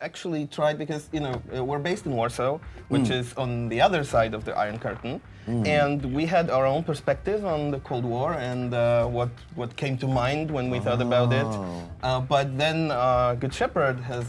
actually tried, because we're based in Warsaw, which is on the other side of the Iron Curtain, and we had our own perspective on the Cold War and what came to mind when we thought about it. But then Good Shepherd has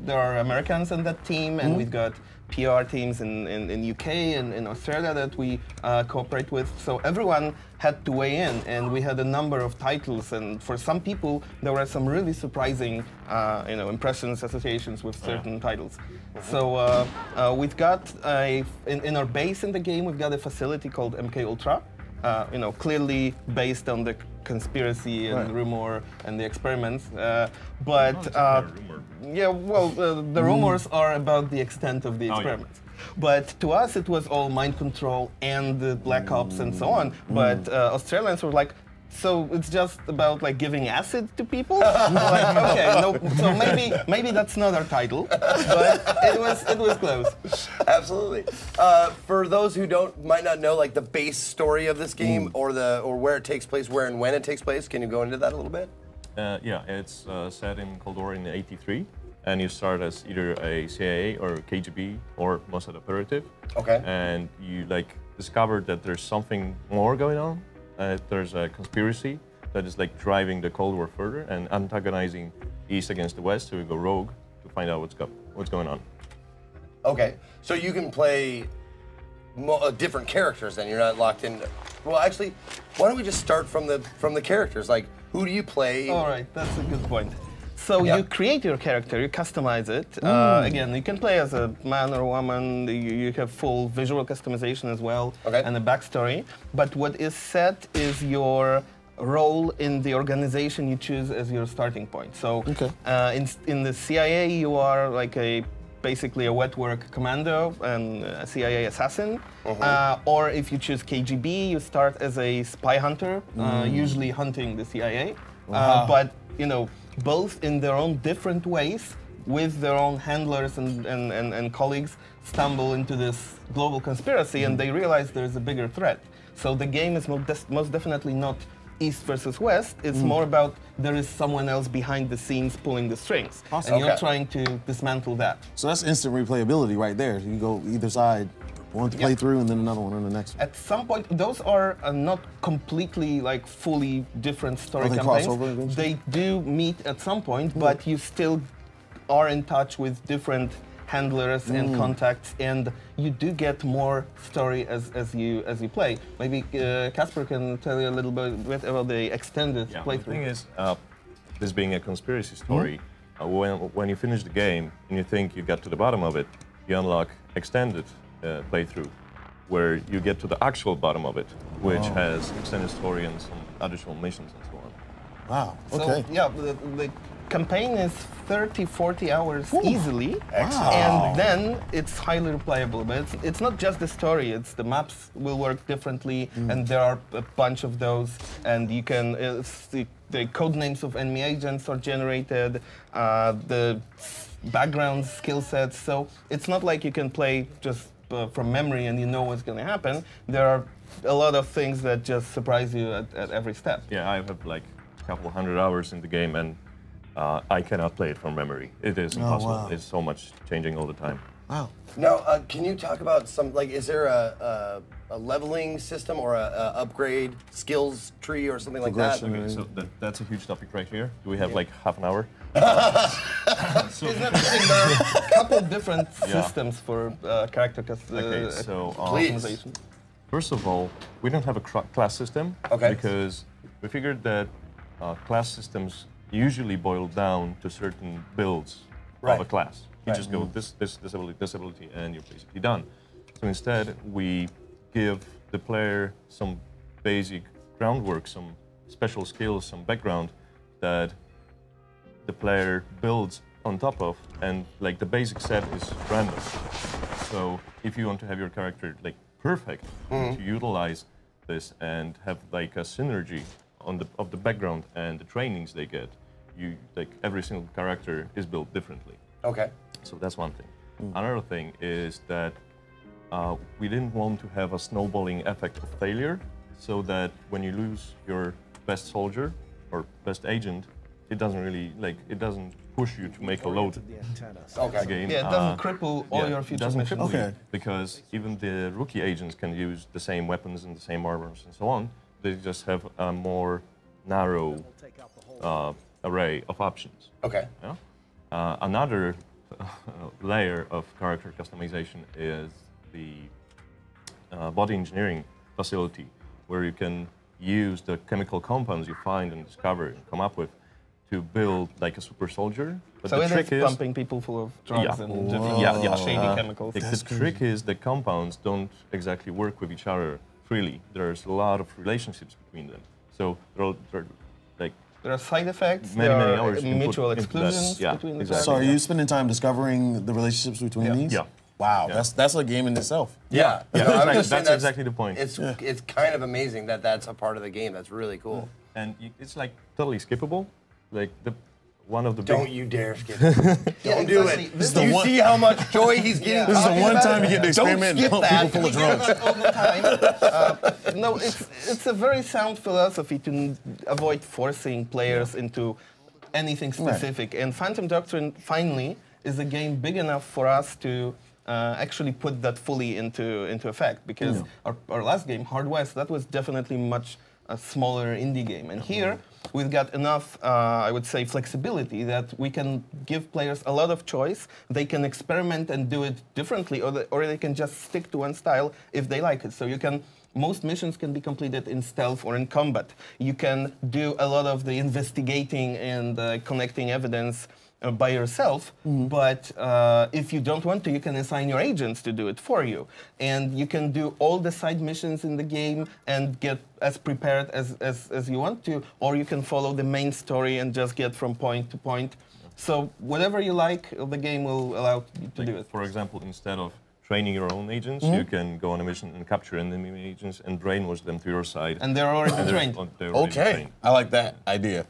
there are Americans in that team, and we've got PR teams in UK and in Australia that we cooperate with. So everyone had to weigh in, and we had a number of titles. And for some people, there were some really surprising, impressions, associations with certain titles. So we've got in our base in the game, we've got a facility called MK Ultra. Clearly based on the conspiracy and rumor and the experiments, yeah, well, the rumors are about the extent of the experiments. But to us, it was all mind control and the Black Ops and so on. But Australians were like, so it's just about like giving acid to people? Like, okay, no, so maybe that's not our title, but it was close. Absolutely. For those who might not know, like the base story of this game or where it takes place, where and when it takes place, can you go into that a little bit? Yeah, it's set in Cold War in '83, and you start as either a CIA or KGB or Mossad operative. Okay. And you discover that there's something more going on. There's a conspiracy that is driving the Cold War further and antagonizing East against the West, so you go rogue to find out what's going on. Okay, so you can play different characters then. You're not locked in. Well, actually, why don't we just start from the characters? Like, who do you play? All right, that's a good point. So you create your character, you customize it. Again, you can play as a man or woman. You have full visual customization as well, and a backstory. But what is set is your role in the organization you choose as your starting point. So in the CIA, you are like basically a wet work commando and a CIA assassin. Or if you choose KGB, you start as a spy hunter, usually hunting the CIA. But both in their own different ways, with their own handlers and colleagues, stumble into this global conspiracy, and they realize there's a bigger threat. So the game is most definitely not East versus West. It's more about there is someone else behind the scenes pulling the strings, and you're trying to dismantle that. So that's instant replayability right there. You go either side, one to play through, and then another one on the next one. At some point, those are not completely fully different story campaigns. They do meet at some point, but you still are in touch with different handlers and contacts, and you do get more story as you play. Maybe Casper can tell you a little bit about the extended playthrough. The thing is, this being a conspiracy story, when you finish the game and you think you got to the bottom of it, you unlock extended playthrough, where you get to the actual bottom of it, which has extended story and some additional missions and so on. Wow. Okay. So yeah, the campaign is 30-40 hours easily, Excellent. And then it's highly replayable. But it's not just the story; it's the maps will work differently, and there are a bunch of those, and you can the code names of enemy agents are generated, the background skill sets. So it's not like you can play just from memory and you know what's going to happen. There are a lot of things that just surprise you at every step. Yeah, I have a couple hundred hours in the game, and I cannot play it from memory. It is impossible. Wow. It's so much changing all the time. Wow. Now, can you talk about is there a leveling system or a upgrade skills tree or something like that? Okay, so that's a huge topic right here. Do we have half an hour? There are a couple different systems for character customization. First of all, we don't have a class system because we figured that class systems usually boil down to certain builds of a class. You just go this ability, and you're basically done. So instead, we give the player some basic groundwork, some special skills, some background that the player builds on top of, and the basic set is random. So if you want to have your character perfect, to utilize this and have a synergy of the background and the trainings they get, every single character is built differently. Okay. So that's one thing. Another thing is that we didn't want to have a snowballing effect of failure, so that when you lose your best soldier or best agent, it doesn't really it doesn't push you to make a load game. Yeah, it doesn't cripple all your future missions. Okay. Because even the rookie agents can use the same weapons and the same armors and so on. They just have a more narrow array of options. Okay. Yeah? Another layer of character customization is the body engineering facility, where you can use the chemical compounds you find and discover and come up with to build like a super soldier. But so the trick is pumping people full of drugs and different shady chemicals. The trick is the compounds don't exactly work with each other freely. There's a lot of relationships between them. So there are side effects, many hours mutual exclusions between the So are you spending time discovering the relationships between these? Yeah. Wow, that's a game in itself. Yeah, that's exactly the point. It's kind of amazing that that's a part of the game. That's really cool. And it's like totally skippable. Like one of the Don't you dare skip it. Don't do it. You see how much joy he's getting? This is the one time you get to experiment and pump people full of drugs. All the time. No, it's a very sound philosophy to avoid forcing players into anything specific. Right. And Phantom Doctrine, finally, is a game big enough for us to actually put that fully into effect. Because our last game, Hard West, that was definitely much a smaller indie game. And here, we've got enough, I would say, flexibility that we can give players a lot of choice. They can experiment and do it differently, or they can just stick to one style if they like it. So most missions can be completed in stealth or in combat. You can do a lot of the investigating and connecting evidence by yourself, but if you don't want to, you can assign your agents to do it for you. And you can do all the side missions in the game and get as prepared as you want to, or you can follow the main story and just get from point to point. So whatever you like, the game will allow you to do it. For example, instead of training your own agents, you can go on a mission and capture enemy agents and brainwash them to your side. And they're already trained. Okay, I like that idea.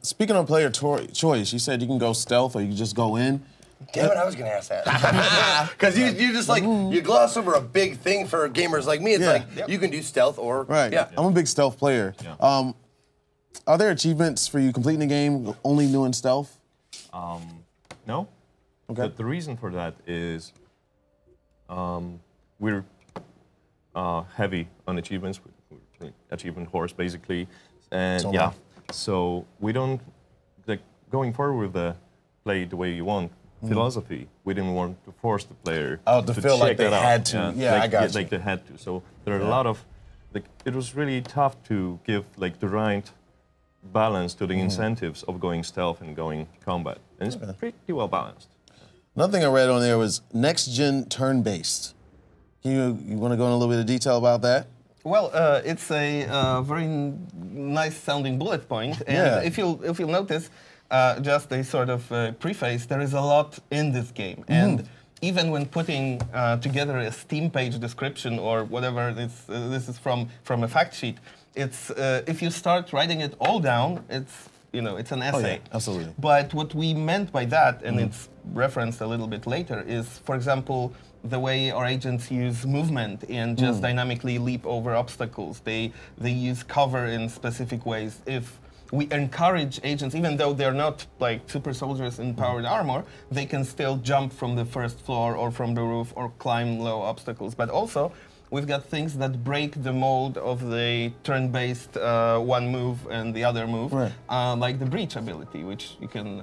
Speaking of player choice, you said you can go stealth or you can just go in. Damn it, I was going to ask that. Because you just you gloss over a big thing for gamers like me. It's you can do stealth or... Right, I'm a big stealth player. Yeah. Are there achievements for you completing the game only doing stealth? No. Okay. But the reason for that is we're heavy on achievements. We're achievement horse, basically. And so we don't, going forward with the play the way you want philosophy, we didn't want to force the player to feel like they had to. I got you. Like they had to. So there are a lot of, it was really tough to give the right balance to the incentives of going stealth and going combat. And it's pretty well balanced. Another thing I read on there was next-gen turn-based. You want to go in a little bit of detail about that? Well, it's a very nice-sounding bullet point, and if you'll notice, just a sort of preface, there is a lot in this game, and even when putting together a Steam page description or whatever this is from a fact sheet, it's if you start writing it all down, it's an essay. Oh, yeah, absolutely. But what we meant by that, and it's referenced a little bit later, is, for example, the way our agents use movement and just dynamically leap over obstacles. They use cover in specific ways. If we encourage agents, even though they're not like super soldiers in powered armor, they can still jump from the first floor or from the roof or climb low obstacles. But also, we've got things that break the mold of the turn-based one move and the other move, like the breach ability, which you can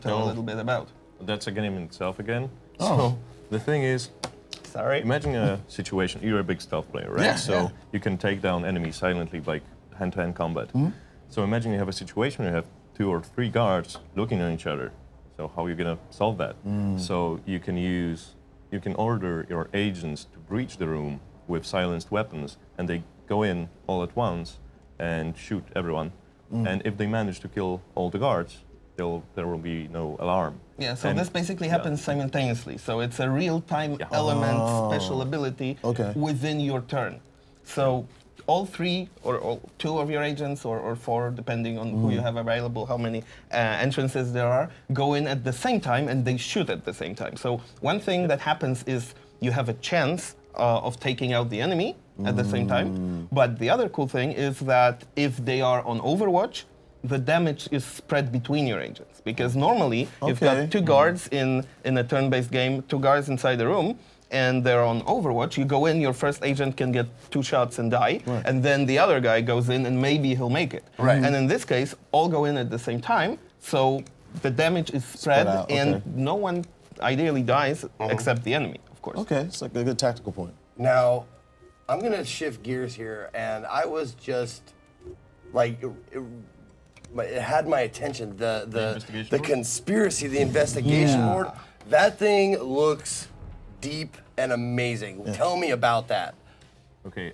tell a little bit about. That's a game in itself again. So the thing is, imagine a situation, you're a big stealth player, right? Yeah, you can take down enemies silently by hand-to-hand combat. So imagine you have a situation where you have 2 or 3 guards looking at each other. So how are you going to solve that? So you can order your agents to breach the room with silenced weapons, and they go in all at once and shoot everyone. And if they manage to kill all the guards, there will be no alarm. Yeah, so this basically happens simultaneously. So it's a real-time element, special ability within your turn. So all 3 or all 2 of your agents or 4, depending on who you have available, how many entrances there are, go in at the same time and they shoot at the same time. So one thing that happens is you have a chance of taking out the enemy at the same time. But the other cool thing is that if they are on Overwatch, the damage is spread between your agents. Because normally, you've got 2 guards in a turn-based game, 2 guards inside the room, and they're on Overwatch. You go in, your first agent can get 2 shots and die, and then the other guy goes in and maybe he'll make it. And in this case, all go in at the same time, so the damage is spread out, and no one ideally dies except the enemy, of course. Okay, it's like a good tactical point. Now, I'm gonna shift gears here, and I was just like, it had my attention. The conspiracy, the investigation board. That thing looks deep and amazing. Tell me about that. Okay,